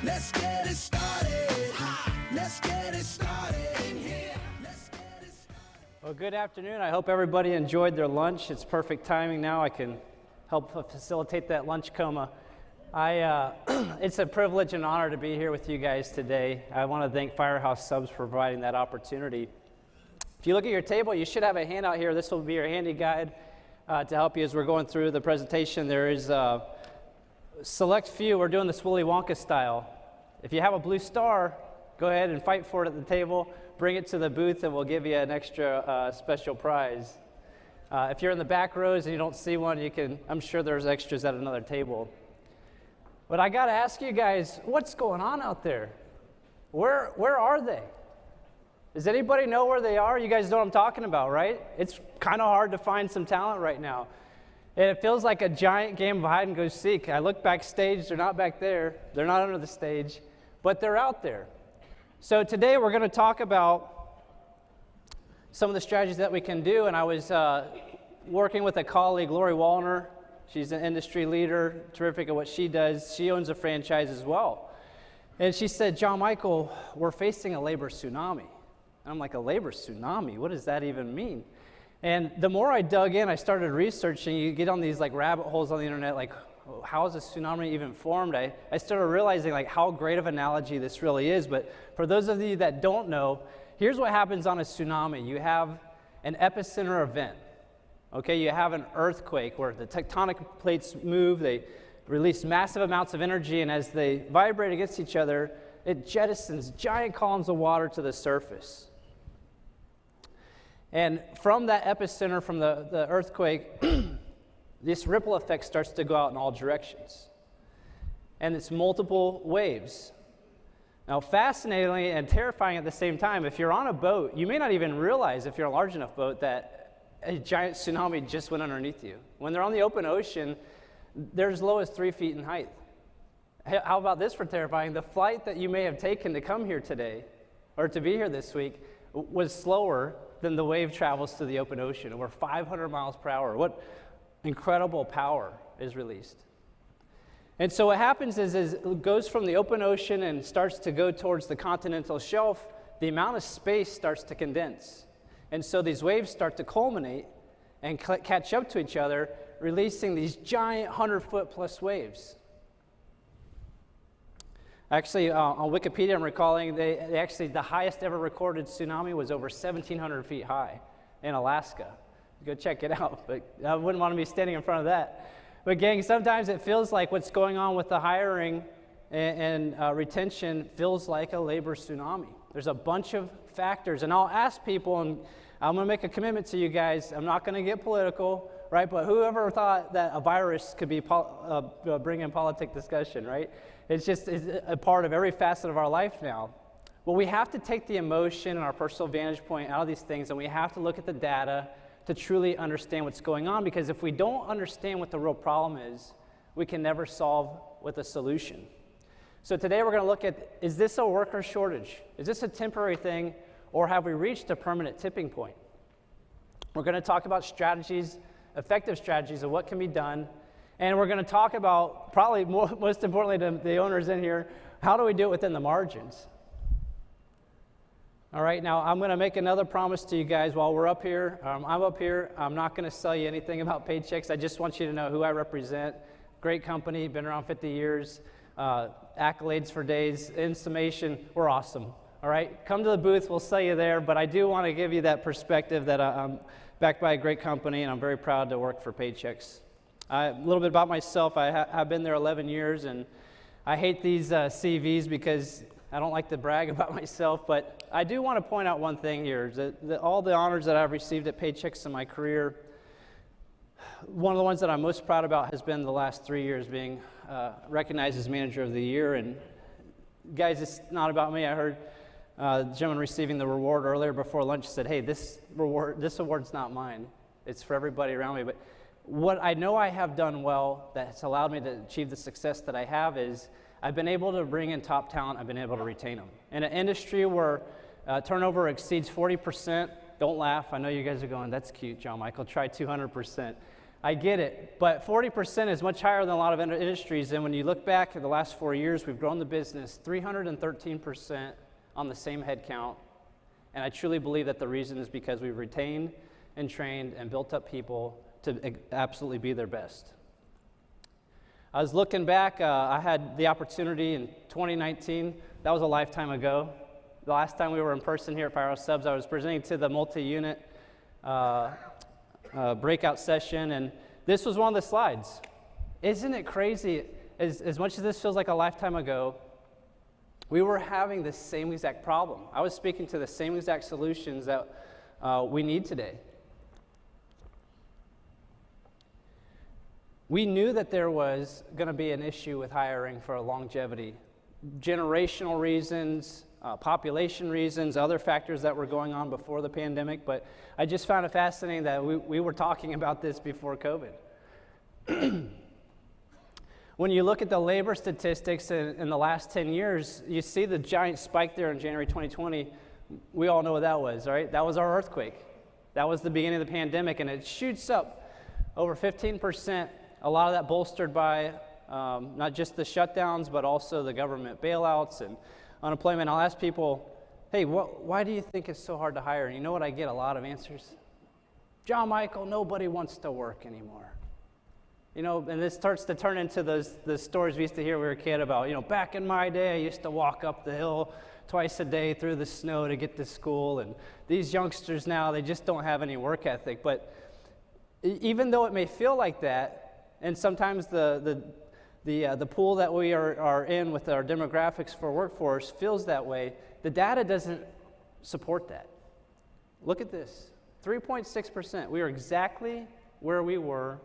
Let's get it started. Let's get it started in here. Let's get it started. Well, good afternoon. I hope everybody enjoyed their lunch. It's perfect timing now. I can help facilitate that lunch coma. It's a privilege and honor to be here with you guys today. I want to thank Firehouse Subs for providing that opportunity. If you look at your table, you should have a handout here. This will be your handy guide to help you as we're going through the presentation. There is a select few. We're doing this Willy Wonka style. If you have a blue star, go ahead and fight for it at the table. Bring it to the booth and we'll give you an extra special prize. If you're in the back rows and you don't see one, I'm sure there's extras at another table. But I got to ask you guys, what's going on out there? Where are they? Does anybody know where they are? You guys know what I'm talking about, right? It's kind of hard to find some talent right now. And it feels like a giant game of hide and go seek. I look backstage, they're not back there. They're not under the stage, but they're out there. So today we're going to talk about some of the strategies that we can do. And I was working with a colleague, Lori Wallner. She's an industry leader, terrific at what she does. She owns a franchise as well. And she said, John Michael, we're facing a labor tsunami. And I'm like, a labor tsunami? What does that even mean? And the more I dug in, I started researching. You get on these like rabbit holes on the internet, like, how is a tsunami even formed? I started realizing like how great of an analogy this really is. But for those of you that don't know, here's what happens on a tsunami. You have an epicenter event. Okay, you have an earthquake where the tectonic plates move, they release massive amounts of energy, and as they vibrate against each other, it jettisons giant columns of water to the surface. And from that epicenter, from the earthquake, this ripple effect starts to go out in all directions. And it's multiple waves. Now, fascinatingly and terrifying at the same time, if you're on a boat, you may not even realize, if you're a large enough boat, that a giant tsunami just went underneath you. When they're on the open ocean, they're as low as 3 feet in height. How about this for terrifying? The flight that you may have taken to come here today, or to be here this week, was slower than the wave travels to the open ocean, over 500 miles per hour. What incredible power is released. And so what happens is it goes from the open ocean and starts to go towards the continental shelf, the amount of space starts to condense. And so these waves start to culminate and catch up to each other, releasing these giant 100-foot plus waves. Actually, on Wikipedia, I'm recalling, the highest ever recorded tsunami was over 1,700 feet high in Alaska. Go check it out, but I wouldn't want to be standing in front of that. But gang, sometimes it feels like what's going on with the hiring and retention feels like a labor tsunami. There's a bunch of factors, and I'll ask people, and I'm going to make a commitment to you guys. I'm not going to get political, right? But whoever thought that a virus could be bring in politic discussion, right? It's just a part of every facet of our life now. But we have to take the emotion and our personal vantage point out of these things, and we have to look at the data to truly understand what's going on, because if we don't understand what the real problem is, we can never solve with a solution. So today we're going to look at, is this a worker shortage? Is this a temporary thing, or have we reached a permanent tipping point? We're going to talk about strategies, effective strategies of what can be done, and we're going to talk about, probably most importantly to the owners in here, how do we do it within the margins? All right, now I'm going to make another promise to you guys while we're up here. I'm up here. I'm not going to sell you anything about Paychex. I just want you to know who I represent. Great company, been around 50 years. Accolades for days. In summation, we're awesome. All right, come to the booth. We'll sell you there. But I do want to give you that perspective that I'm backed by a great company, and I'm very proud to work for Paychex. A little bit about myself. I've been there 11 years, and I hate these CVs because I don't like to brag about myself, but I do want to point out one thing here, that all the honors that I've received at Paychex in my career, one of the ones that I'm most proud about has been the last 3 years being recognized as Manager of the Year. And guys, it's not about me. I heard the gentleman receiving the reward earlier before lunch said, hey, this award's not mine. It's for everybody around me. But what I know I have done well that's allowed me to achieve the success that I have is I've been able to bring in top talent. I've been able to retain them. In an industry where turnover exceeds 40%, don't laugh. I know you guys are going, that's cute, John Michael. Try 200%. I get it, but 40% is much higher than a lot of industries, and when you look back at the last 4 years, we've grown the business 313% on the same headcount, and I truly believe that the reason is because we've retained and trained and built up people to absolutely be their best. I was looking back, I had the opportunity in 2019, that was a lifetime ago. The last time we were in person here at Firehouse Subs, I was presenting to the multi-unit breakout session, and this was one of the slides. Isn't it crazy? As much as this feels like a lifetime ago, we were having the same exact problem. I was speaking to the same exact solutions that we need today. We knew that there was going to be an issue with hiring for longevity, generational reasons, population reasons, other factors that were going on before the pandemic, but I just found it fascinating that we were talking about this before COVID. When you look at the labor statistics in the last 10 years, you see the giant spike there in January 2020. We all know what that was, right? That was our earthquake. That was the beginning of the pandemic, and it shoots up over 15%. A lot of that bolstered by not just the shutdowns, but also the government bailouts and unemployment. I'll ask people, hey, why do you think it's so hard to hire? And you know what? I get a lot of answers. John Michael, nobody wants to work anymore. You know, and this starts to turn into the stories we used to hear when we were a kid about, you know, back in my day, I used to walk up the hill twice a day through the snow to get to school. And these youngsters now, they just don't have any work ethic. But even though it may feel like that, and sometimes the pool that we are in with our demographics for workforce feels that way, the data doesn't support that. Look at this, 3.6%. We are exactly where we were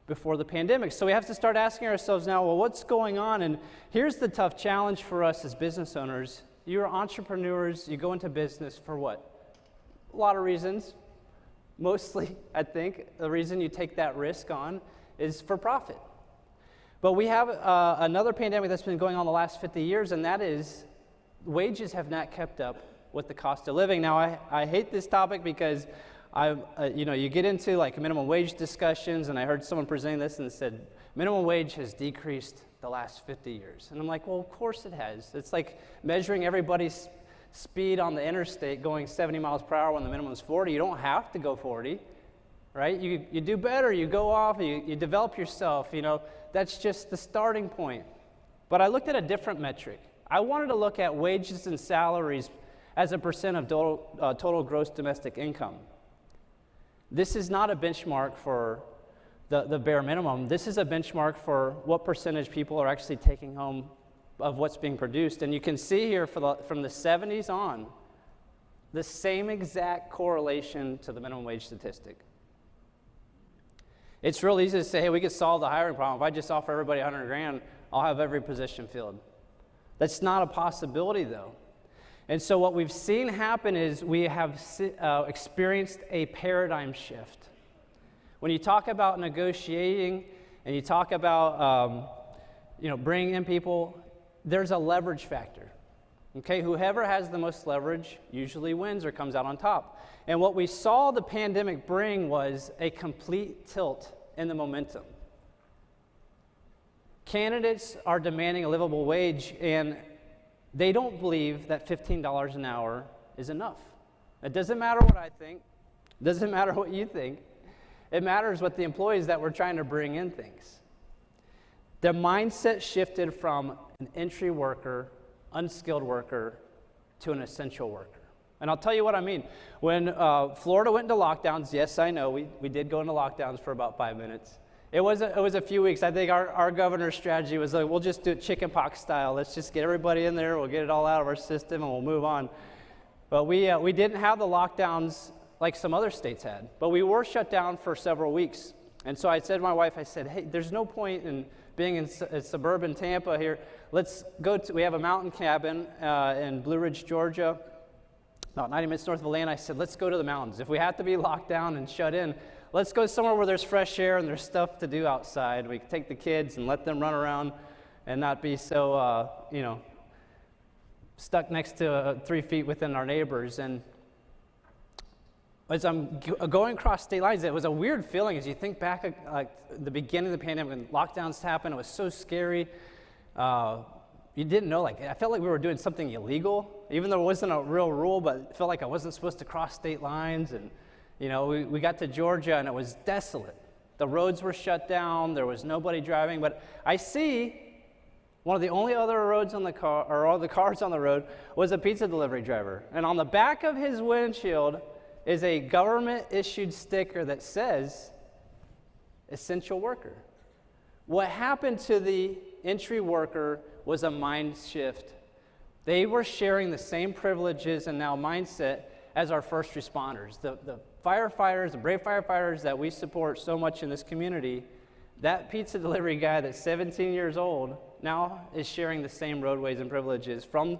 before the pandemic. So we have to start asking ourselves now, well, what's going on? And here's the tough challenge for us as business owners. You're entrepreneurs, you go into business for what? A lot of reasons. Mostly, I think, the reason you take that risk on is for profit. But we have another pandemic that's been going on the last 50 years, and that is wages have not kept up with the cost of living. Now, I hate this topic because you get into like minimum wage discussions, and I heard someone presenting this and said, minimum wage has decreased the last 50 years. And I'm like, well, of course it has. It's like measuring everybody's speed on the interstate going 70 miles per hour when the minimum is 40. You don't have to go 40. Right? You do better, you go off, you develop yourself, you know, that's just the starting point. But I looked at a different metric. I wanted to look at wages and salaries as a percent of total gross domestic income. This is not a benchmark for the bare minimum. This is a benchmark for what percentage people are actually taking home of what's being produced. And you can see here from the 70s on, the same exact correlation to the minimum wage statistic. It's real easy to say, hey, we could solve the hiring problem. If I just offer everybody 100 grand, I'll have every position filled. That's not a possibility, though. And so what we've seen happen is we have experienced a paradigm shift. When you talk about negotiating and you talk about bringing in people, there's a leverage factor. Okay, whoever has the most leverage usually wins or comes out on top. And what we saw the pandemic bring was a complete tilt in the momentum. Candidates are demanding a livable wage, and they don't believe that $15 an hour is enough. It doesn't matter what I think. It doesn't matter what you think. It matters what the employees that we're trying to bring in thinks. Their mindset shifted from an entry worker, unskilled worker, to an essential worker. And I'll tell you what I mean. When Florida went into lockdowns, yes, I know, we did go into lockdowns for about 5 minutes. It was a few weeks. I think our governor's strategy was like, we'll just do it chickenpox style. Let's just get everybody in there, we'll get it all out of our system, and we'll move on. But we didn't have the lockdowns like some other states had. But we were shut down for several weeks. And so I said to my wife, I said, hey, there's no point in being in suburban Tampa here. Let's go we have a mountain cabin in Blue Ridge, Georgia, about 90 minutes north of Atlanta. I said, let's go to the mountains. If we have to be locked down and shut in, let's go somewhere where there's fresh air and there's stuff to do outside. We can take the kids and let them run around and not be so, stuck next to 3 feet within our neighbors. And as I'm going across state lines, it was a weird feeling as you think back at the beginning of the pandemic when lockdowns happened. It was so scary. You didn't know, I felt like we were doing something illegal, even though it wasn't a real rule, but it felt like I wasn't supposed to cross state lines. And, we got to Georgia and it was desolate. The roads were shut down. There was nobody driving. But I see one of the only other roads on the car, or all the cars on the road, was a pizza delivery driver. And on the back of his windshield is a government-issued sticker that says, essential worker. What happened to the entry worker was a mind shift. They were sharing the same privileges and now mindset as our first responders. The firefighters, the brave firefighters that we support so much in this community, that pizza delivery guy that's 17 years old now is sharing the same roadways and privileges from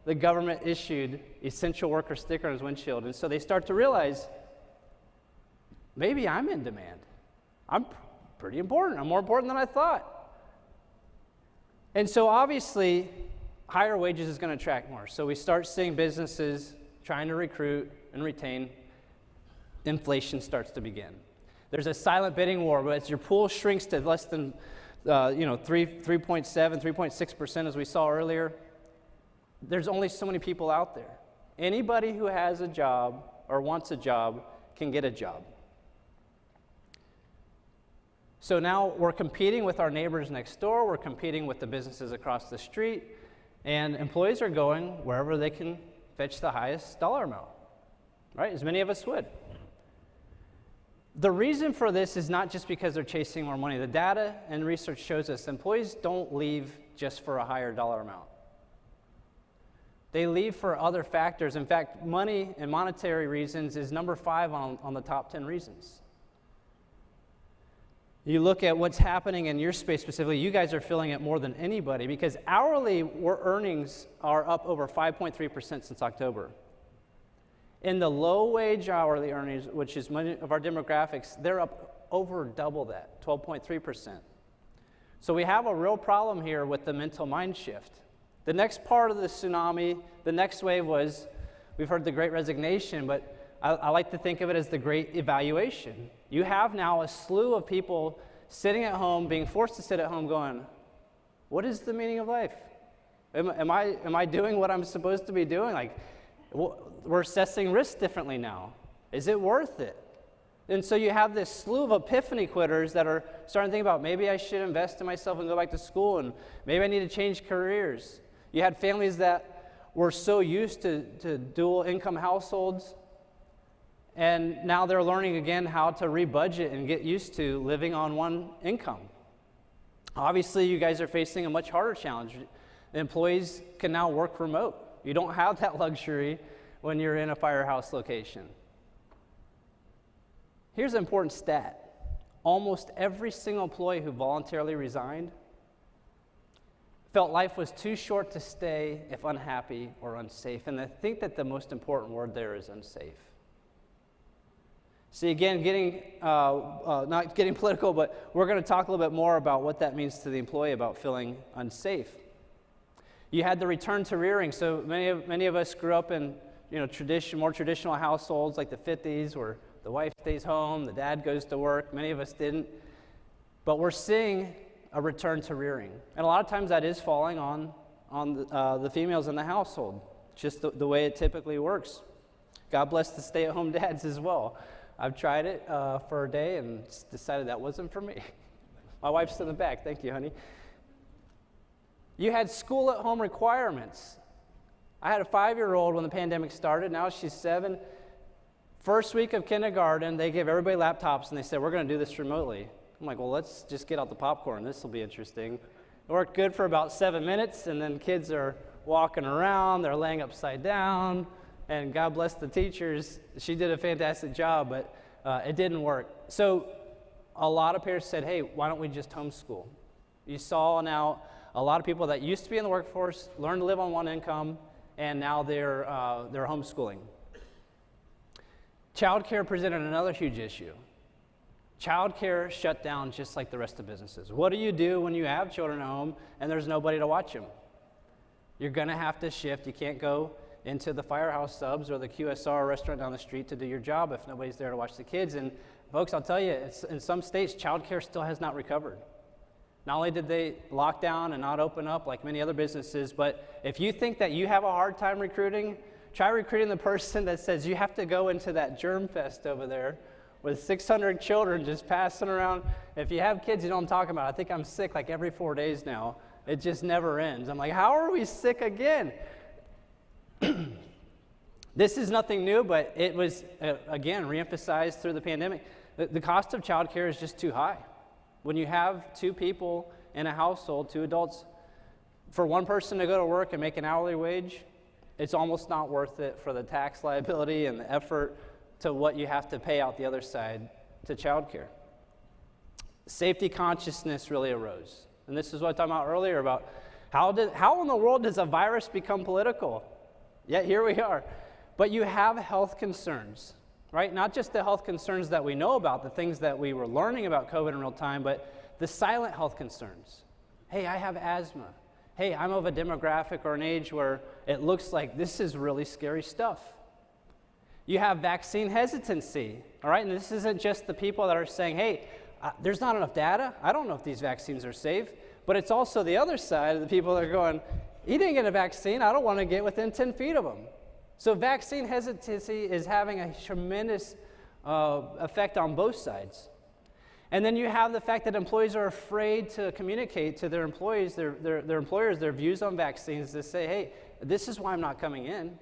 the government-issued essential worker sticker on his windshield. And so they start to realize, maybe I'm in demand. I'm pretty important. I'm more important than I thought. And so obviously, higher wages is going to attract more. So we start seeing businesses trying to recruit and retain. Inflation starts to begin. There's a silent bidding war, but as your pool shrinks to less than 3.7, 3.6%, as we saw earlier, there's only so many people out there. Anybody who has a job or wants a job can get a job. So now we're competing with our neighbors next door, we're competing with the businesses across the street, and employees are going wherever they can fetch the highest dollar amount, right? As many of us would. The reason for this is not just because they're chasing more money. The data and research shows us employees don't leave just for a higher dollar amount. They leave for other factors. In fact, money and monetary reasons is number 5 on the top 10 reasons. You look at what's happening in your space specifically, you guys are feeling it more than anybody because hourly earnings are up over 5.3% since October. In the low-wage hourly earnings, which is many of our demographics, they're up over double that, 12.3%. So we have a real problem here with the mental mind shift. The next part of the tsunami, the next wave was, we've heard the Great Resignation, but I like to think of it as the Great Evaluation. You have now a slew of people sitting at home, being forced to sit at home going, what is the meaning of life? Am I doing what I'm supposed to be doing? We're assessing risk differently now. Is it worth it? And so you have this slew of epiphany quitters that are starting to think about, maybe I should invest in myself and go back to school, and maybe I need to change careers. You had families that were so used to dual income households, and now they're learning again how to rebudget and get used to living on one income. Obviously, you guys are facing a much harder challenge. Employees can now work remote. You don't have that luxury when you're in a Firehouse location. Here's an important stat. Almost every single employee who voluntarily resigned felt life was too short to stay if unhappy or unsafe. And I think that the most important word there is unsafe. See, again, not getting political, but we're going to talk a little bit more about what that means to the employee about feeling unsafe. You had the return to rearing. So many of us grew up in more traditional households like the 50s where the wife stays home, the dad goes to work. Many of us didn't. But we're seeing a return to rearing. And a lot of times that is falling on the females in the household, just the way it typically works. God bless the stay-at-home dads as well. I've tried it for a day and decided that wasn't for me. My wife's in the back. Thank you, honey. You had school-at-home requirements. I had a 5-year-old when the pandemic started. Now she's 7. First week of kindergarten, they gave everybody laptops, and they said, we're going to do this remotely. I'm like, well, let's just get out the popcorn. This will be interesting. It worked good for about 7 minutes, and then kids are walking around. They're laying upside down, and God bless the teachers. She did a fantastic job, but it didn't work. So a lot of parents said, hey, why don't we just homeschool? You saw now a lot of people that used to be in the workforce learn to live on one income, and now they're homeschooling. Childcare presented another huge issue. Childcare shut down just like the rest of businesses. What do you do when you have children at home and there's nobody to watch them? You're going to have to shift. You can't go into the Firehouse subs or the QSR restaurant down the street to do your job if nobody's there to watch the kids. And folks, I'll tell you, in some states, childcare still has not recovered. Not only did they lock down and not open up like many other businesses, but if you think that you have a hard time recruiting, try recruiting the person that says you have to go into that germ fest over there with 600 children just passing around. If you have kids, you know what I'm talking about. I think I'm sick like every 4 days now. It just never ends. I'm like, how are we sick again? This is nothing new, but it was, again, reemphasized through the pandemic. The cost of childcare is just too high. When you have 2 people in a household, 2 adults, for one person to go to work and make an hourly wage, it's almost not worth it for the tax liability and the effort to what you have to pay out the other side to childcare. Safety consciousness really arose. And this is what I was talking about earlier about how in the world does a virus become political? Yet here we are. But you have health concerns, right? Not just the health concerns that we know about, the things that we were learning about COVID in real time, but the silent health concerns. Hey, I have asthma. Hey, I'm of a demographic or an age where it looks like this is really scary stuff. You have vaccine hesitancy, all right? And this isn't just the people that are saying, hey, there's not enough data. I don't know if these vaccines are safe. But it's also the other side of the people that are going, he didn't get a vaccine. I don't want to get within 10 feet of him. So vaccine hesitancy is having a tremendous effect on both sides. And then you have the fact that employees are afraid to communicate to their employees, their employers, their views on vaccines to say, hey, this is why I'm not coming in.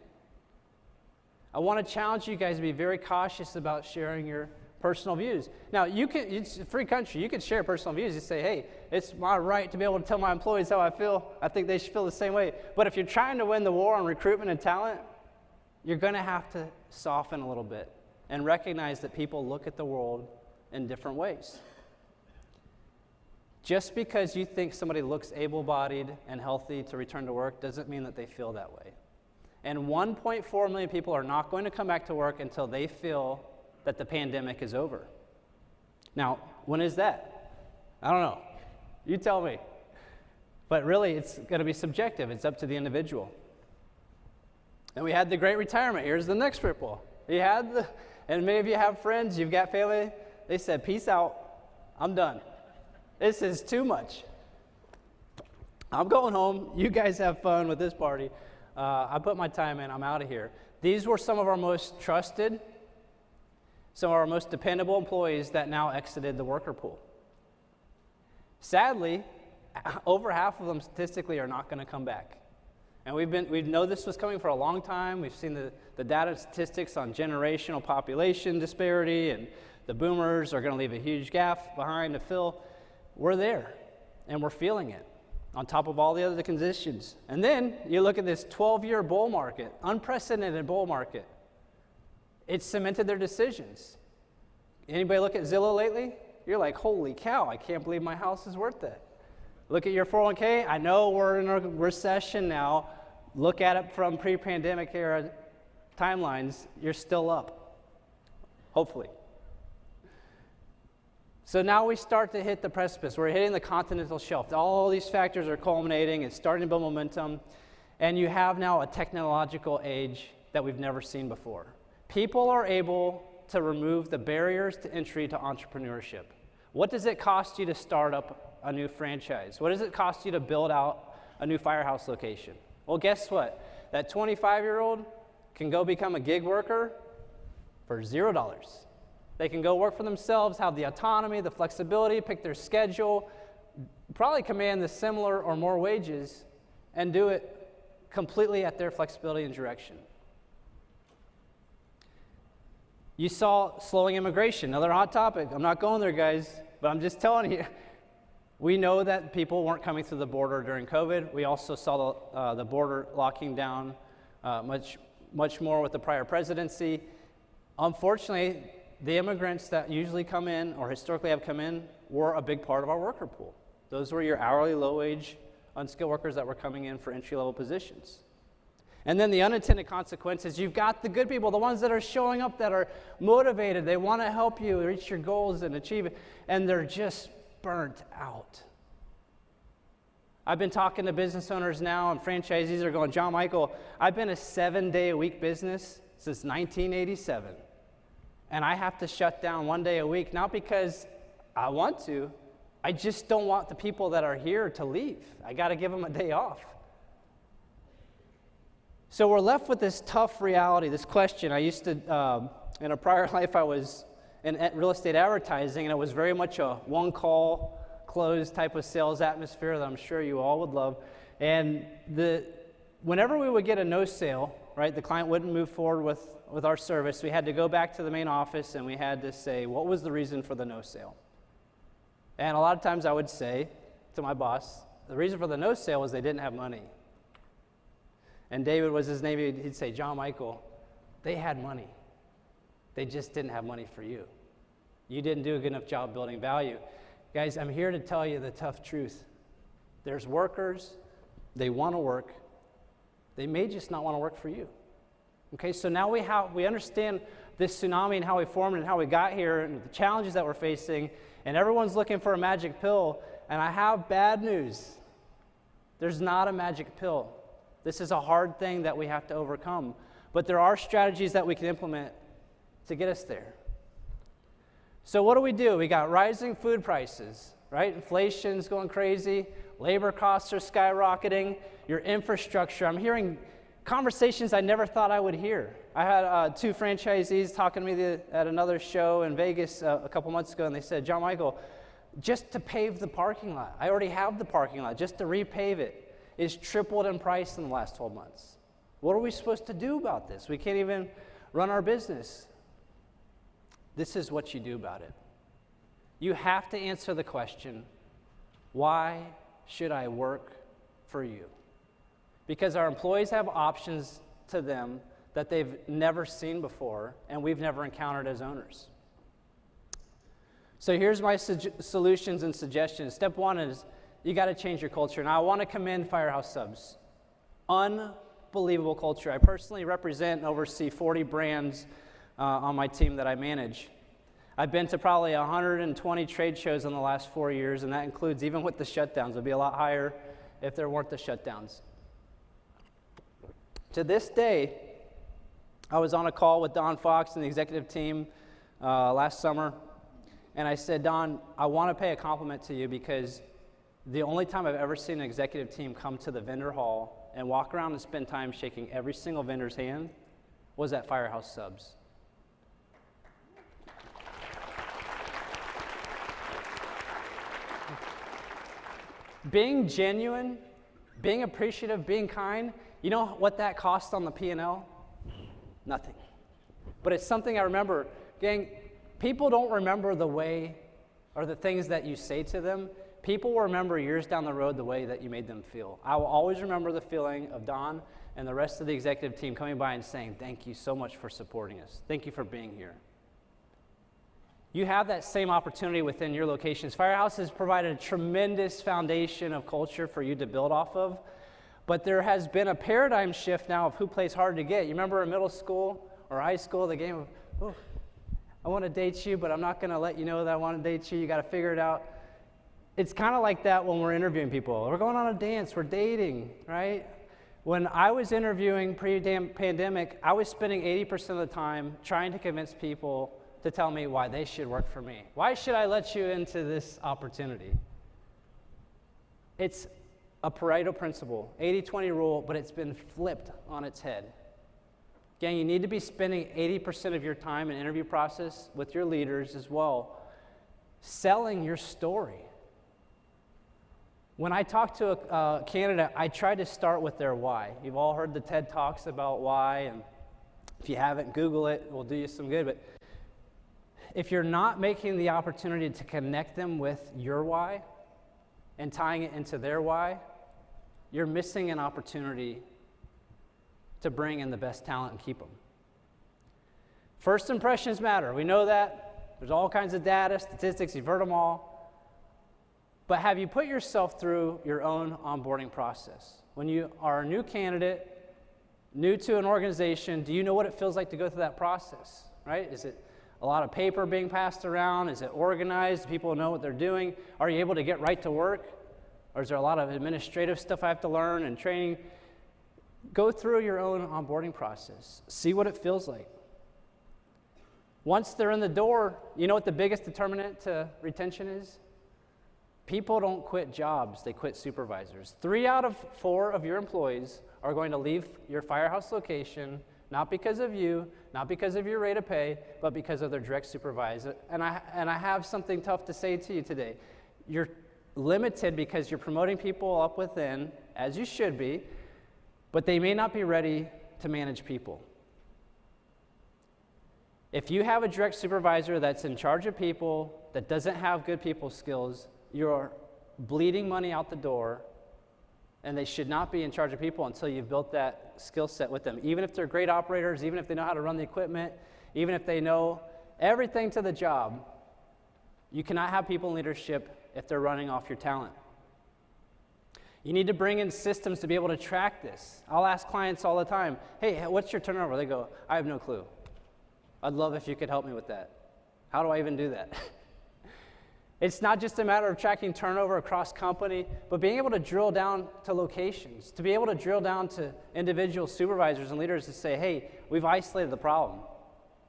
I want to challenge you guys to be very cautious about sharing your personal views. Now, it's a free country. You can share personal views. You say, hey, it's my right to be able to tell my employees how I feel. I think they should feel the same way. But if you're trying to win the war on recruitment and talent, you're going to have to soften a little bit and recognize that people look at the world in different ways. Just because you think somebody looks able-bodied and healthy to return to work doesn't mean that they feel that way. And 1.4 million people are not going to come back to work until they feel that the pandemic is over. Now, when is that? I don't know. You tell me. But really, it's going to be subjective. It's up to the individual. And we had the great retirement. Here's the next ripple. And many of you have friends, you've got family. They said, peace out. I'm done. This is too much. I'm going home. You guys have fun with this party. I put my time in. I'm out of here. These were some of our most trusted, some of our most dependable employees that now exited the worker pool. Sadly, over half of them statistically are not going to come back. And we know this was coming for a long time. We've seen the data and statistics on generational population disparity, and the boomers are going to leave a huge gap behind to fill. We're there, and we're feeling it on top of all the other conditions. And then you look at this 12-year bull market, unprecedented bull market. It's cemented their decisions. Anybody look at Zillow lately? You're like, holy cow, I can't believe my house is worth that. Look at your 401k. I know we're in a recession now. Look at it from pre-pandemic era timelines. You're still up, hopefully. So now we start to hit the precipice. We're hitting the continental shelf. All these factors are culminating. It's starting to build momentum. And you have now a technological age that we've never seen before. People are able to remove the barriers to entry to entrepreneurship. What does it cost you to start up a new franchise? What does it cost you to build out a new Firehouse location? Well, guess what? That 25-year-old can go become a gig worker for $0. They can go work for themselves, have the autonomy, the flexibility, pick their schedule, probably command the similar or more wages, and do it completely at their flexibility and direction. You saw slowing immigration, another hot topic. I'm not going there, guys, but I'm just telling you. We know that people weren't coming through the border during COVID. We also saw the border locking down much more with the prior presidency. Unfortunately, the immigrants that usually come in or historically have come in were a big part of our worker pool. Those were your hourly, low-wage, unskilled workers that were coming in for entry-level positions. And then the unintended consequences, you've got the good people, the ones that are showing up, that are motivated. They want to help you reach your goals and achieve it, and they're just burnt out. I've been talking to business owners now, and franchisees are going, John Michael, I've been a 7-day-a-week business since 1987, and I have to shut down 1 day a week, not because I want to, I just don't want the people that are here to leave. I got to give them a day off. So we're left with this tough reality, this question. I used to, in a prior life, I was in real estate advertising, and it was very much a one-call, closed type of sales atmosphere that I'm sure you all would love. And whenever we would get a no sale, right, the client wouldn't move forward with our service, we had to go back to the main office and we had to say, what was the reason for the no sale? And a lot of times I would say to my boss, the reason for the no sale was they didn't have money. And David was his name. He'd say, John Michael, they had money. They just didn't have money for you. You didn't do a good enough job building value. Guys, I'm here to tell you the tough truth. There's workers. They want to work. They may just not want to work for you. Okay, so now we understand this tsunami and how we formed and how we got here and the challenges that we're facing, and everyone's looking for a magic pill, and I have bad news. There's not a magic pill. This is a hard thing that we have to overcome, but there are strategies that we can implement to get us there. So what do? We got rising food prices, right? Inflation's going crazy. Labor costs are skyrocketing. Your infrastructure. I'm hearing conversations I never thought I would hear. I had 2 franchisees talking to me at another show in Vegas a couple months ago, and they said, John Michael, just to pave the parking lot, I already have the parking lot, just to repave it, is tripled in price in the last 12 months. What are we supposed to do about this? We can't even run our business. This is what you do about it. You have to answer the question, why should I work for you? Because our employees have options to them that they've never seen before and we've never encountered as owners. So here's my solutions and suggestions. Step 1 is you got to change your culture. Now, I want to commend Firehouse Subs. Unbelievable culture. I personally represent and oversee 40 brands on my team that I manage. I've been to probably 120 trade shows in the last 4 years, and that includes even with the shutdowns. It would be a lot higher if there weren't the shutdowns. To this day, I was on a call with Don Fox and the executive team last summer, and I said, Don, I want to pay a compliment to you because the only time I've ever seen an executive team come to the vendor hall and walk around and spend time shaking every single vendor's hand was at Firehouse Subs. Being genuine, being appreciative, being kind, you know what that costs on the P&L? Nothing. But it's something I remember. Gang, people don't remember the way or the things that you say to them. People will remember years down the road the way that you made them feel. I will always remember the feeling of Don and the rest of the executive team coming by and saying, thank you so much for supporting us. Thank you for being here. You have that same opportunity within your locations. Firehouse has provided a tremendous foundation of culture for you to build off of, but there has been a paradigm shift now of who plays hard to get. You remember in middle school or high school, the game of, oh, I want to date you, but I'm not going to let you know that I want to date you. You got to figure it out. It's kind of like that when we're interviewing people. We're going on a dance, we're dating, right? When I was interviewing pre-pandemic, I was spending 80% of the time trying to convince people to tell me why they should work for me. Why should I let you into this opportunity? It's a Pareto principle, 80-20 rule, but it's been flipped on its head. Again, you need to be spending 80% of your time in interview process with your leaders as well, selling your story. When I talk to a candidate, I try to start with their why. You've all heard the TED Talks about why, and if you haven't, Google it. It will do you some good. But if you're not making the opportunity to connect them with your why and tying it into their why, you're missing an opportunity to bring in the best talent and keep them. First impressions matter. We know that. There's all kinds of data, statistics. You've heard them all. But have you put yourself through your own onboarding process? When you are a new candidate, new to an organization, do you know what it feels like to go through that process, right? Is it a lot of paper being passed around? Is it organized? Do people know what they're doing? Are you able to get right to work? Or is there a lot of administrative stuff I have to learn and training? Go through your own onboarding process. See what it feels like. Once they're in the door, you know what the biggest determinant to retention is? People don't quit jobs, they quit supervisors. 3 out of 4 of your employees are going to leave your Firehouse location, not because of you, not because of your rate of pay, but because of their direct supervisor. And I have something tough to say to you today. You're limited because you're promoting people up within, as you should be, but they may not be ready to manage people. If you have a direct supervisor that's in charge of people, that doesn't have good people skills, you're bleeding money out the door, and they should not be in charge of people until you've built that skill set with them. Even if they're great operators, even if they know how to run the equipment, even if they know everything to the job, you cannot have people in leadership if they're running off your talent. You need to bring in systems to be able to track this. I'll ask clients all the time, hey, what's your turnover? They go, I have no clue. I'd love if you could help me with that. How do I even do that? It's not just a matter of tracking turnover across company, but being able to drill down to locations, to be able to drill down to individual supervisors and leaders to say, hey, we've isolated the problem.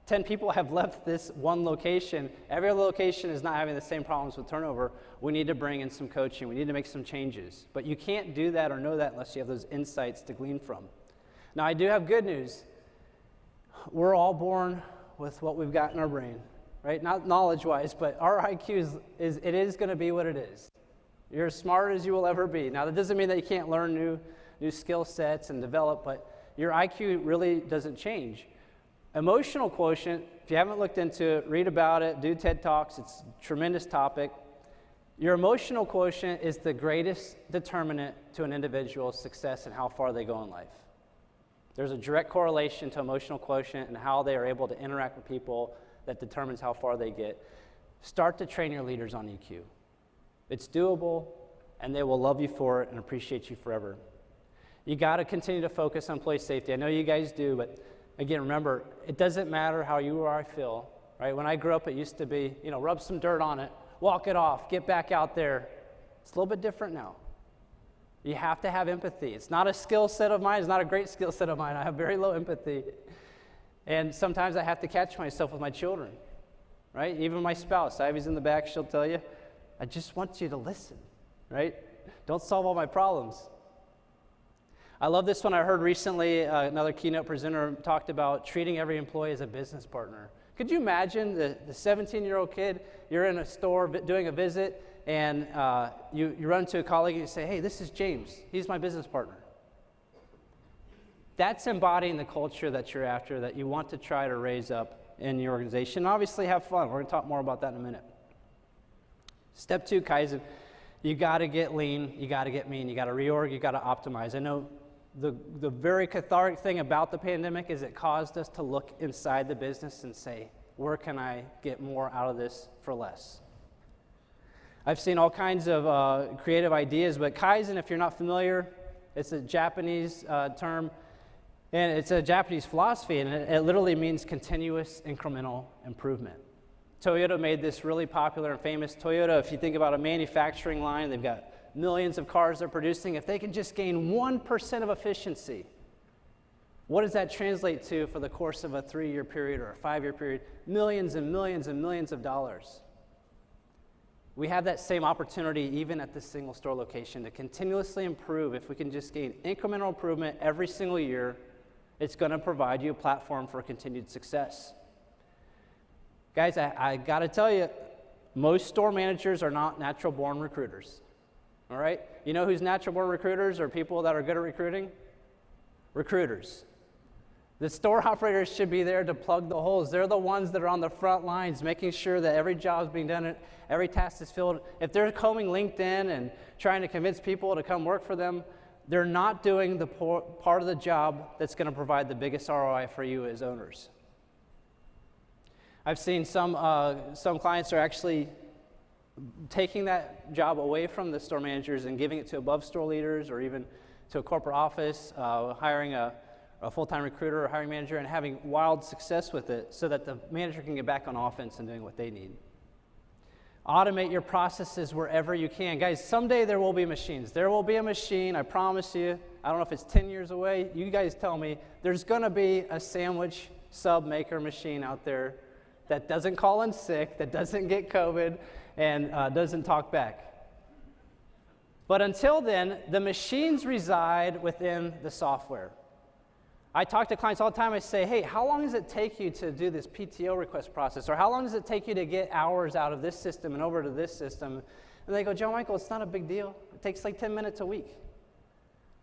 10 people have left this one location. Every other location is not having the same problems with turnover. We need to bring in some coaching. We need to make some changes. But you can't do that or know that unless you have those insights to glean from. Now, I do have good news. We're all born with what we've got in our brain. Right? Not knowledge-wise, but our IQ is going to be what it is. You're as smart as you will ever be. Now, that doesn't mean that you can't learn new skill sets and develop, but your IQ really doesn't change. Emotional quotient, if you haven't looked into it, read about it, do TED Talks. It's a tremendous topic. Your emotional quotient is the greatest determinant to an individual's success and how far they go in life. There's a direct correlation to emotional quotient and how they are able to interact with people that determines how far they get. Start to train your leaders on EQ. It's doable, and they will love you for it and appreciate you forever. You got to continue to focus on employee safety. I know you guys do, but again, remember, it doesn't matter how you or I feel, right? When I grew up, it used to be, rub some dirt on it, walk it off, get back out there. It's a little bit different now. You have to have empathy. It's not a skill set of mine. It's not a great skill set of mine. I have very low empathy. And sometimes I have to catch myself with my children, right? Even my spouse, Ivy's in the back, she'll tell you, I just want you to listen, right? Don't solve all my problems. I love this one I heard recently. Another keynote presenter talked about treating every employee as a business partner. Could you imagine the 17-year-old kid, you're in a store doing a visit, and you run into a colleague and you say, hey, this is James. He's my business partner. That's embodying the culture that you're after, that you want to try to raise up in your organization. Obviously, have fun. We're going to talk more about that in a minute. Step 2, Kaizen. You got to get lean. You got to get mean. You got to reorg. You got to optimize. I know the very cathartic thing about the pandemic is it caused us to look inside the business and say, where can I get more out of this for less? I've seen all kinds of creative ideas, but Kaizen, if you're not familiar, it's a Japanese term. And it's a Japanese philosophy, and it literally means continuous incremental improvement. Toyota made this really popular and famous. Toyota, if you think about a manufacturing line, they've got millions of cars they're producing. If they can just gain 1% of efficiency, what does that translate to for the course of a 3-year period or a 5-year period? Millions and millions and millions of dollars. We have that same opportunity even at this single store location to continuously improve. If we can just gain incremental improvement every single year, it's going to provide you a platform for continued success. Guys, I got to tell you, most store managers are not natural-born recruiters, all right? You know who's natural-born recruiters or people that are good at recruiting? Recruiters. The store operators should be there to plug the holes. They're the ones that are on the front lines, making sure that every job is being done, every task is filled. If they're combing LinkedIn and trying to convince people to come work for them, they're not doing the part of the job that's going to provide the biggest ROI for you as owners. I've seen some clients are actually taking that job away from the store managers and giving it to above store leaders or even to a corporate office, hiring a full-time recruiter or hiring manager and having wild success with it so that the manager can get back on offense and doing what they need. Automate your processes wherever you can. Guys, someday there will be machines. There will be a machine, I promise you. I don't know if it's 10 years away. You guys tell me. There's going to be a sandwich sub maker machine out there that doesn't call in sick, that doesn't get COVID, and doesn't talk back. But until then, the machines reside within the software. I talk to clients all the time. I say, hey, how long does it take you to do this PTO request process? Or how long does it take you to get hours out of this system and over to this system? And they go, John Michael, it's not a big deal. It takes like 10 minutes a week.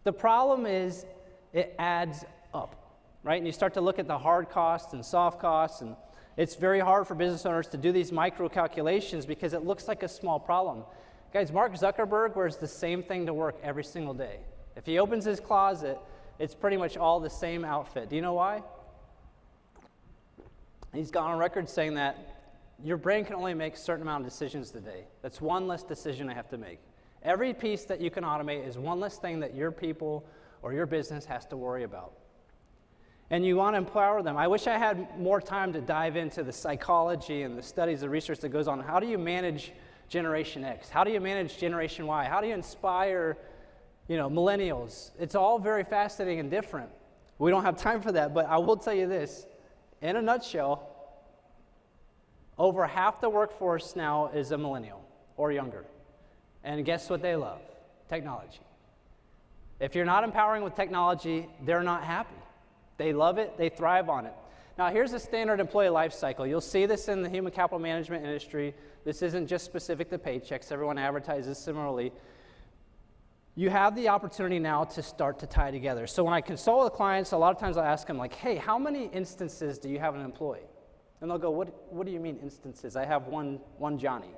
The problem is it adds up, right? And you start to look at the hard costs and soft costs, and it's very hard for business owners to do these micro calculations because it looks like a small problem. Guys, Mark Zuckerberg wears the same thing to work every single day. If he opens his closet, it's pretty much all the same outfit. Do you know why? He's gone on record saying that your brain can only make a certain amount of decisions a day. That's one less decision I have to make. Every piece that you can automate is one less thing that your people or your business has to worry about. And you want to empower them. I wish I had more time to dive into the psychology and the studies, the research that goes on. How do you manage Generation X? How do you manage Generation Y? How do you inspire, millennials? It's all very fascinating and different. We don't have time for that, but I will tell you this. In a nutshell, over half the workforce now is a millennial or younger. And guess what they love? Technology. If you're not empowering with technology, they're not happy. They love it. They thrive on it. Now, here's a standard employee life cycle. You'll see this in the human capital management industry. This isn't just specific to paychecks. Everyone advertises similarly. You have the opportunity now to start to tie together. So when I consult with clients, a lot of times I'll ask them, like, hey, how many instances do you have an employee? And they'll go, what do you mean instances? I have one Johnny.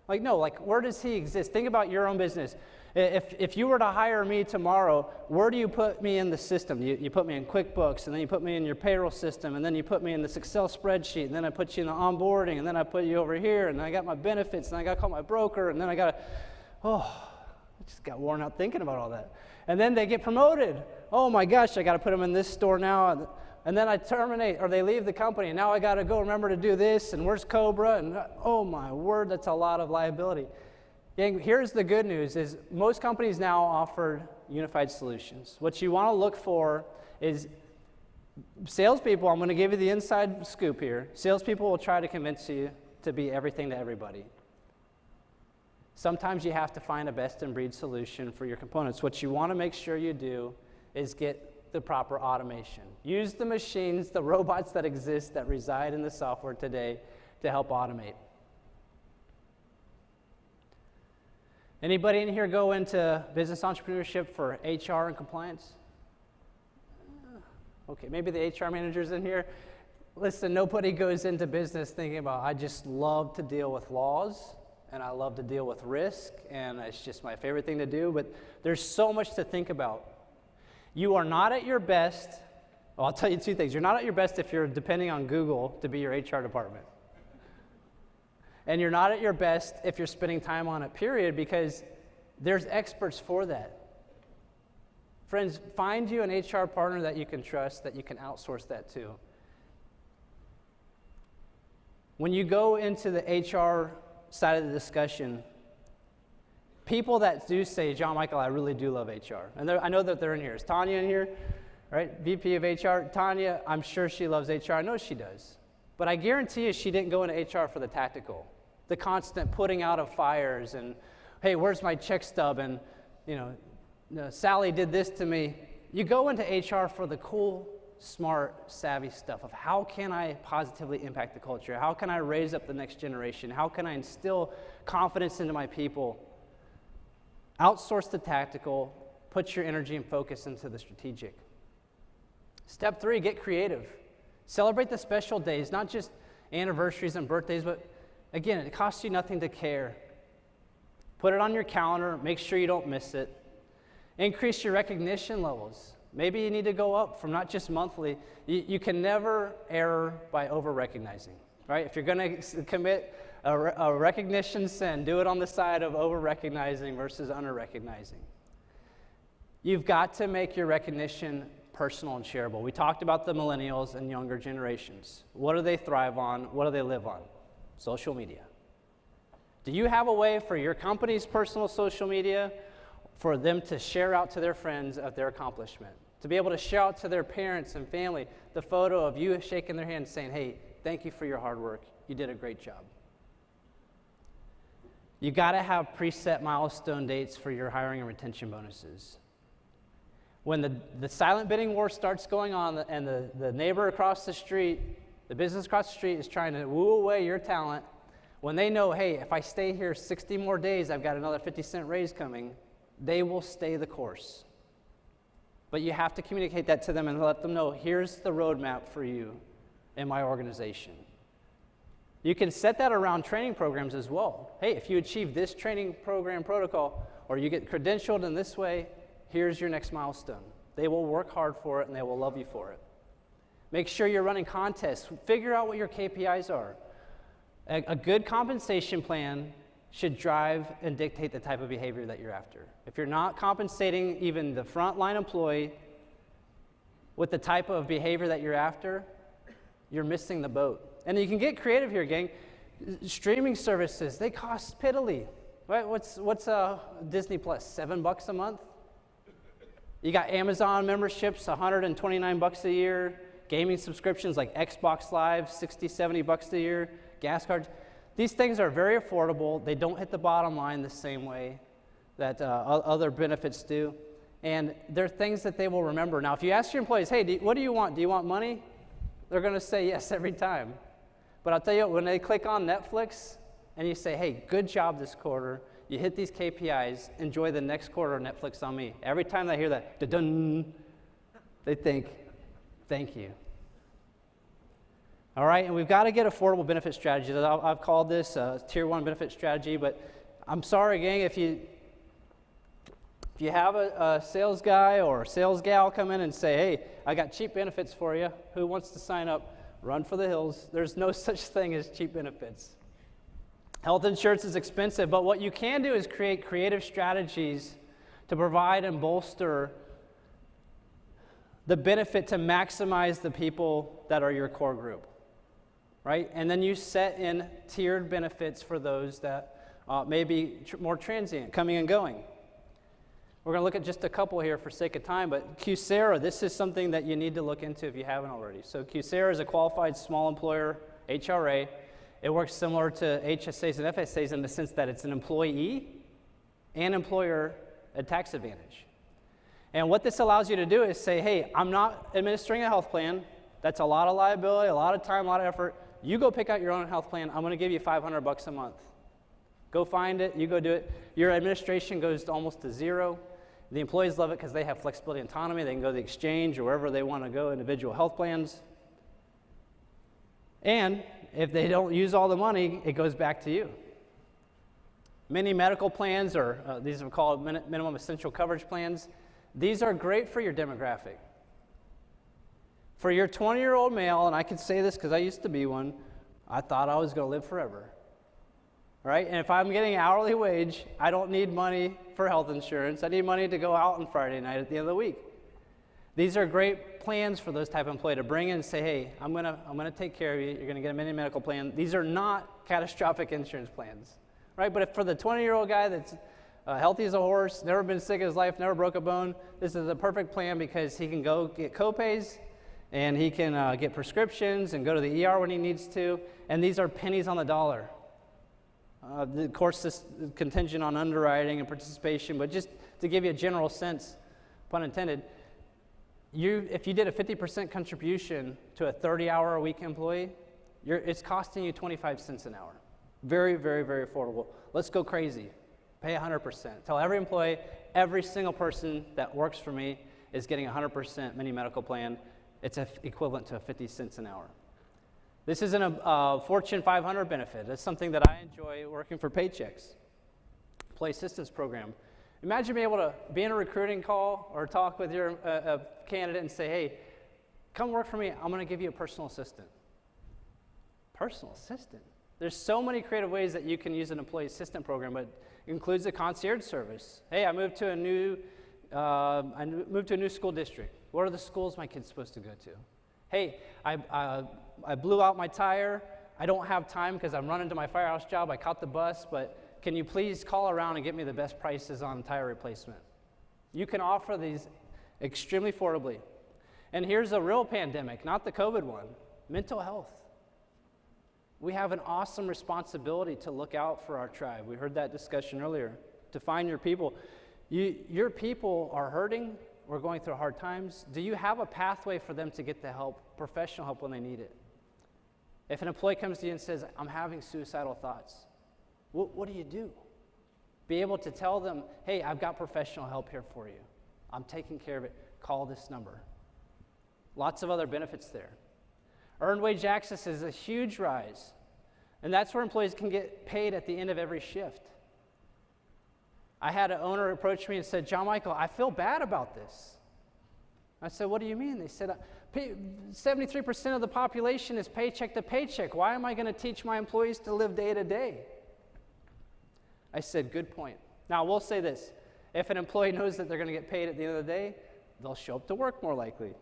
Like, no, like, where does he exist? Think about your own business. If you were to hire me tomorrow, where do you put me in the system? You put me in QuickBooks, and then you put me in your payroll system, and then you put me in this Excel spreadsheet, and then I put you in the onboarding, and then I put you over here, and then I got my benefits, and I got to call my broker, and then I just got worn out thinking about all that. And then they get promoted. Oh my gosh, I got to put them in this store now. And then I terminate, or they leave the company, and now I got to go remember to do this, and where's Cobra? And oh my word, that's a lot of liability. Gang, here's the good news, is most companies now offer unified solutions. What you want to look for is salespeople. I'm going to give you the inside scoop here. Salespeople will try to convince you to be everything to everybody. Sometimes you have to find a best-in-breed solution for your components. What you want to make sure you do is get the proper automation. Use the machines, the robots that exist, that reside in the software today to help automate. Anybody in here go into business entrepreneurship for HR and compliance? Okay, maybe the HR managers in here. Listen, nobody goes into business thinking about, I just love to deal with laws, and I love to deal with risk, and it's just my favorite thing to do, but there's so much to think about. You are not at your best, well, I'll tell you two things. You're not at your best if you're depending on Google to be your HR department. And you're not at your best if you're spending time on it, period, because there's experts for that. Friends, find you an HR partner that you can trust, that you can outsource that to. When you go into the HR side of the discussion, people that do say, John Michael, I really do love HR. And I know that they're in here. Is Tanya in here? Right? VP of HR. Tanya, I'm sure she loves HR. I know she does. But I guarantee you she didn't go into HR for the tactical. The constant putting out of fires and, hey, where's my check stub? And, Sally did this to me. You go into HR for the cool, smart, savvy stuff of how can I positively impact the culture? How can I raise up the next generation? How can I instill confidence into my people? Outsource the tactical, put your energy and focus into the strategic. Step 3, get creative. Celebrate the special days, not just anniversaries and birthdays, but again, it costs you nothing to care. Put it on your calendar, make sure you don't miss it. Increase your recognition levels. Maybe you need to go up from not just monthly. You can never err by over-recognizing, right? If you're going to commit a recognition sin, do it on the side of over-recognizing versus under-recognizing. You've got to make your recognition personal and shareable. We talked about the millennials and younger generations. What do they thrive on? What do they live on? Social media. Do you have a way for your company's personal social media for them to share out to their friends of their accomplishment? To be able to share out to their parents and family the photo of you shaking their hand saying, hey, thank you for your hard work. You did a great job. You got to have preset milestone dates for your hiring and retention bonuses. When the silent bidding war starts going on and the neighbor across the street, the business across the street is trying to woo away your talent, when they know, hey, if I stay here 60 more days, I've got another 50-cent raise coming, they will stay the course. But you have to communicate that to them and let them know, here's the roadmap for you in my organization. You can set that around training programs as well. Hey, if you achieve this training program protocol, or you get credentialed in this way, here's your next milestone. They will work hard for it and they will love you for it. Make sure you're running contests. Figure out what your KPIs are. A good compensation plan should drive and dictate the type of behavior that you're after. If you're not compensating even the frontline employee with the type of behavior that you're after, you're missing the boat. And you can get creative here, gang. Streaming services, they cost piddly. Right? What's Disney Plus, $7 a month? You got Amazon memberships, $129 a year. Gaming subscriptions like Xbox Live, $60, $70 a year. Gas cards. These things are very affordable. They don't hit the bottom line the same way that other benefits do. And they're things that they will remember. Now, if you ask your employees, hey, what do you want? Do you want money? They're going to say yes every time. But I'll tell you what, when they click on Netflix and you say, hey, good job this quarter, you hit these KPIs, enjoy the next quarter of Netflix on me. Every time they hear that, da-dun, they think, thank you. All right, and we've got to get affordable benefit strategies. I've called this a tier 1 benefit strategy, but I'm sorry, gang, if you have a sales guy or a sales gal come in and say, hey, I got cheap benefits for you, who wants to sign up? Run for the hills. There's no such thing as cheap benefits. Health insurance is expensive, but what you can do is create creative strategies to provide and bolster the benefit to maximize the people that are your core group. Right? And then you set in tiered benefits for those that may be more transient, coming and going. We're going to look at just a couple here for sake of time, but QSERA, this is something that you need to look into if you haven't already. So QSERA is a qualified small employer HRA. It works similar to HSAs and FSAs in the sense that it's an employee and employer at tax advantage. And what this allows you to do is say, hey, I'm not administering a health plan. That's a lot of liability, a lot of time, a lot of effort. You go pick out your own health plan. I'm going to give you $500 a month. Go find it. You go do it. Your administration goes to almost to zero. The employees love it because they have flexibility and autonomy. They can go to the exchange or wherever they want to go, individual health plans. And if they don't use all the money, it goes back to you. Many medical plans, or these are called minimum essential coverage plans, these are great for your demographic. For your 20-year-old male, and I can say this because I used to be one, I thought I was going to live forever. Right? And if I'm getting hourly wage, I don't need money for health insurance. I need money to go out on Friday night at the end of the week. These are great plans for those type of employees to bring in and say, hey, I'm gonna take care of you. You're going to get a mini medical plan. These are not catastrophic insurance plans. Right? But if for the 20-year-old guy that's healthy as a horse, never been sick in his life, never broke a bone, this is a perfect plan because he can go get co-pays, and he can get prescriptions and go to the ER when he needs to, and these are pennies on the dollar. Of course, this is contingent on underwriting and participation, but just to give you a general sense, pun intended, if you did a 50% contribution to a 30-hour-a-week employee, it's costing you 25 cents an hour. Very, very, very affordable. Let's go crazy. Pay 100%. Tell every employee, every single person that works for me is getting a 100% mini medical plan. It's equivalent to 50 cents an hour. This isn't a Fortune 500 benefit. It's something that I enjoy working for Paychecks. Employee assistance program. Imagine being able to be in a recruiting call or talk with your candidate and say, hey, come work for me. I'm going to give you a personal assistant. Personal assistant? There's so many creative ways that you can use an employee assistant program, but it includes a concierge service. Hey, I moved to a new school district. What are the schools my kid's supposed to go to? Hey, I blew out my tire. I don't have time because I'm running to my Firehouse job. I caught the bus, but can you please call around and get me the best prices on tire replacement? You can offer these extremely affordably. And here's a real pandemic, not the COVID one, mental health. We have an awesome responsibility to look out for our tribe. We heard that discussion earlier. To find your people. Your people are hurting or going through hard times. Do you have a pathway for them to get the help, professional help when they need it? If an employee comes to you and says, I'm having suicidal thoughts, what do? Be able to tell them, hey, I've got professional help here for you. I'm taking care of it. Call this number. Lots of other benefits there. Earned wage access is a huge rise. And that's where employees can get paid at the end of every shift. I had an owner approach me and said, John Michael, I feel bad about this. I said, what do you mean? They said, 73% of the population is paycheck to paycheck. Why am I going to teach my employees to live day to day? I said, good point. Now, we'll say this. If an employee knows that they're going to get paid at the end of the day, they'll show up to work more likely,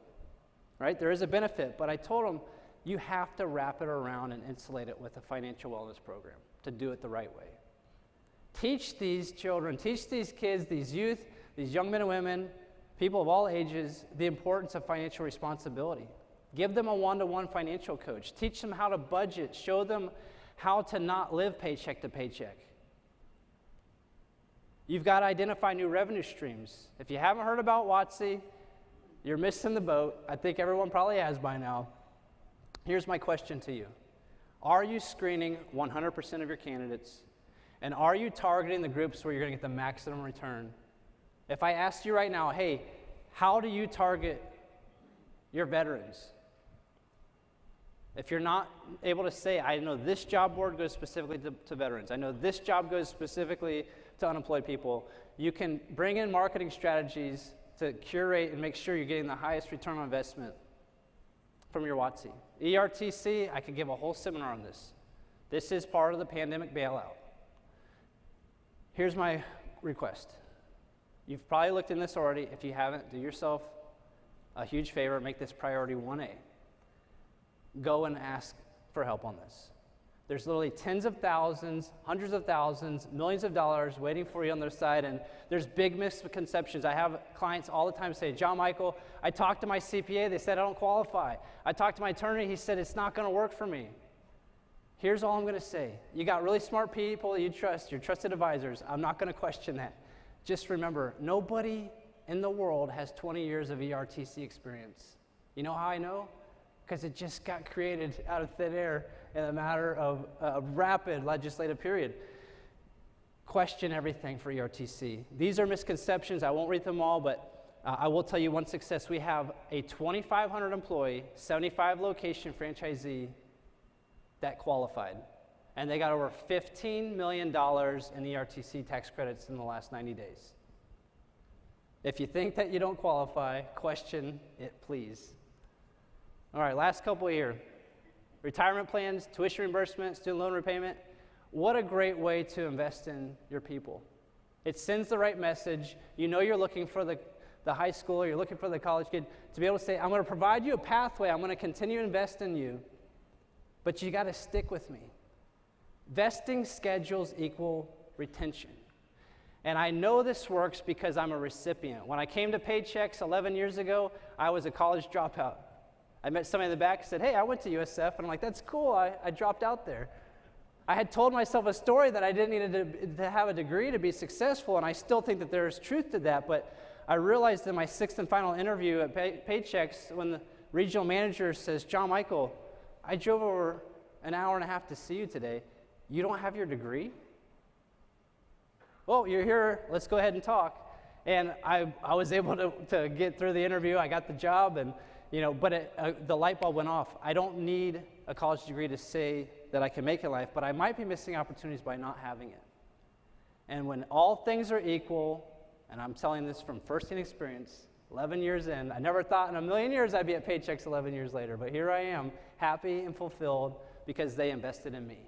right? There is a benefit, but I told them, you have to wrap it around and insulate it with a financial wellness program to do it the right way. Teach these children, teach these kids, these youth, these young men and women, people of all ages, the importance of financial responsibility. Give them a one-to-one financial coach. Teach them how to budget. Show them how to not live paycheck to paycheck. You've got to identify new revenue streams. If you haven't heard about WOTC, you're missing the boat. I think everyone probably has by now. Here's my question to you. Are you screening 100% of your candidates? And are you targeting the groups where you're going to get the maximum return? If I asked you right now, hey, how do you target your veterans? If you're not able to say, I know this job board goes specifically to veterans, I know this job goes specifically to unemployed people, you can bring in marketing strategies to curate and make sure you're getting the highest return on investment from your WOTC. ERTC, I could give a whole seminar on this. This is part of the pandemic bailout. Here's my request. You've probably looked in this already. If you haven't, do yourself a huge favor, make this priority 1A. Go and ask for help on this. There's literally tens of thousands, hundreds of thousands, millions of dollars waiting for you on their side, and there's big misconceptions. I have clients all the time say, John Michael, I talked to my CPA, they said I don't qualify. I talked to my attorney, he said it's not gonna work for me. Here's all I'm gonna say. You got really smart people you trust, your trusted advisors. I'm not gonna question that. Just remember, nobody in the world has 20 years of ERTC experience. You know how I know? Because it just got created out of thin air in a matter of a rapid legislative period. Question everything for ERTC. These are misconceptions. I won't read them all, but I will tell you one success. We have a 2,500 employee, 75 location franchisee that qualified. And they got over $15 million in ERTC tax credits in the last 90 days. If you think that you don't qualify, question it, please. All right, last couple here. Retirement plans, tuition reimbursement, student loan repayment. What a great way to invest in your people. It sends the right message. You know you're looking for the high schooler, you're looking for the college kid, to be able to say, I'm going to provide you a pathway, I'm going to continue to invest in you, but you got to stick with me. Vesting schedules equal retention. And I know this works because I'm a recipient. When I came to Paychex 11 years ago, I was a college dropout. I met somebody in the back and said, hey, I went to USF. And I'm like, that's cool, I dropped out there. I had told myself a story that I didn't need to have a degree to be successful, and I still think that there's truth to that, but I realized in my sixth and final interview at Paychex when the regional manager says, John Michael, I drove over an hour and a half to see you today. You don't have your degree? Well, you're here, let's go ahead and talk. And I was able to get through the interview, I got the job, and but the light bulb went off. I don't need a college degree to say that I can make it in life, but I might be missing opportunities by not having it. And when all things are equal, and I'm telling this from firsthand experience, 11 years in, I never thought in a million years I'd be at Paychex 11 years later, but here I am, happy and fulfilled because they invested in me.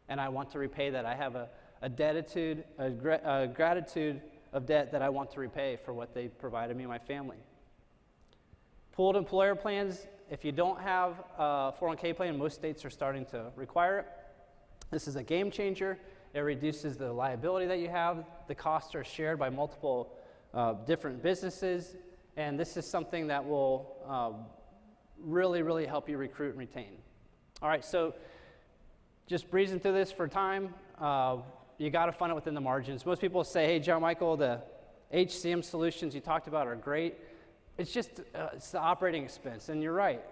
And I want to repay that. I have a gratitude of debt that I want to repay for what they provided me and my family. Pooled employer plans, If you don't have a 401k plan, most states are starting to require it. This is a game changer. It reduces the liability that you have. The costs are shared by multiple different businesses, and this is something that will really, really help you recruit and retain. All right, so just breezing through this for time, you got to fund it within the margins. Most people say, hey, John Michael, the HCM solutions you talked about are great. It's just it's the operating expense, and you're right.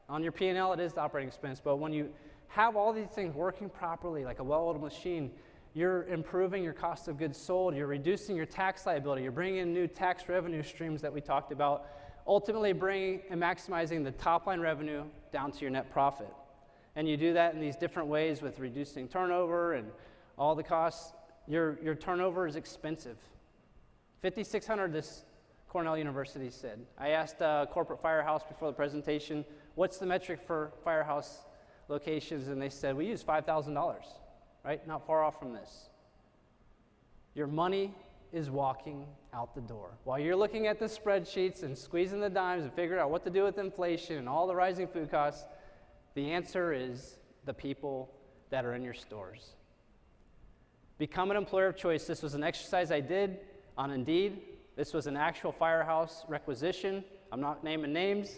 On your P&L, it is the operating expense, but when you have all these things working properly, like a well-oiled machine, you're improving your cost of goods sold, you're reducing your tax liability, you're bringing in new tax revenue streams that we talked about, ultimately bringing and maximizing the top-line revenue down to your net profit. And you do that in these different ways with reducing turnover and all the costs. Your turnover is expensive. $5,600, this Cornell University said. I asked corporate Firehouse before the presentation, what's the metric for Firehouse locations? And they said, we use $5,000, right? Not far off from this. Your money is walking out the door. While you're looking at the spreadsheets and squeezing the dimes and figuring out what to do with inflation and all the rising food costs, the answer is the people that are in your stores. Become an employer of choice. This was an exercise I did on Indeed. This was an actual Firehouse requisition. I'm not naming names.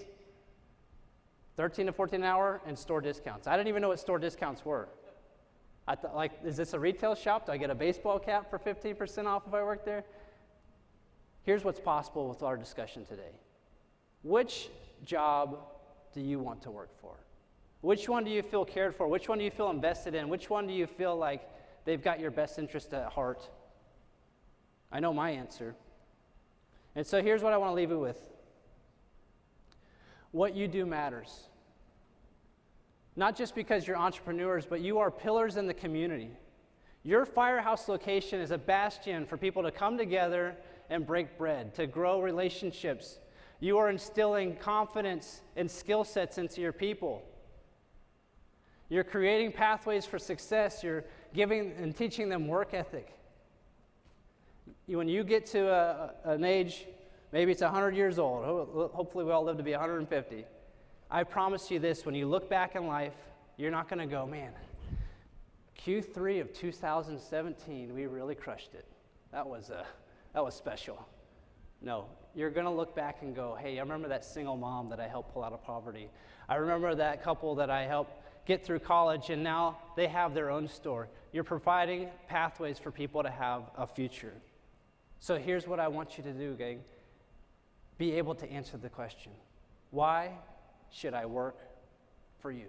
13 to 14 an hour and store discounts. I didn't even know what store discounts were. I thought, like, is this a retail shop? Do I get a baseball cap for 15% off if I work there? Here's what's possible with our discussion today. Which job do you want to work for? Which one do you feel cared for? Which one do you feel invested in? Which one do you feel like they've got your best interest at heart? I know my answer. And so here's what I want to leave you with. What you do matters. Not just because you're entrepreneurs, but you are pillars in the community. Your Firehouse location is a bastion for people to come together and break bread, to grow relationships. You are instilling confidence and skill sets into your people. You're creating pathways for success. You're giving and teaching them work ethic. When you get to an age, maybe it's 100 years old, hopefully we all live to be 150, I promise you this, when you look back in life, you're not going to go, man, Q3 of 2017, we really crushed it. That was special. No, you're going to look back and go, hey, I remember that single mom that I helped pull out of poverty. I remember that couple that I helped get through college, and now they have their own store. You're providing pathways for people to have a future. So here's what I want you to do, gang. Be able to answer the question, why should I work for you?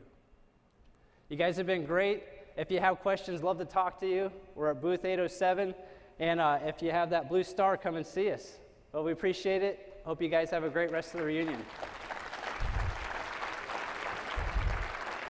You guys have been great. If you have questions, love to talk to you. We're at booth 807, and if you have that blue star, come and see us. Well, we appreciate it. Hope you guys have a great rest of the reunion.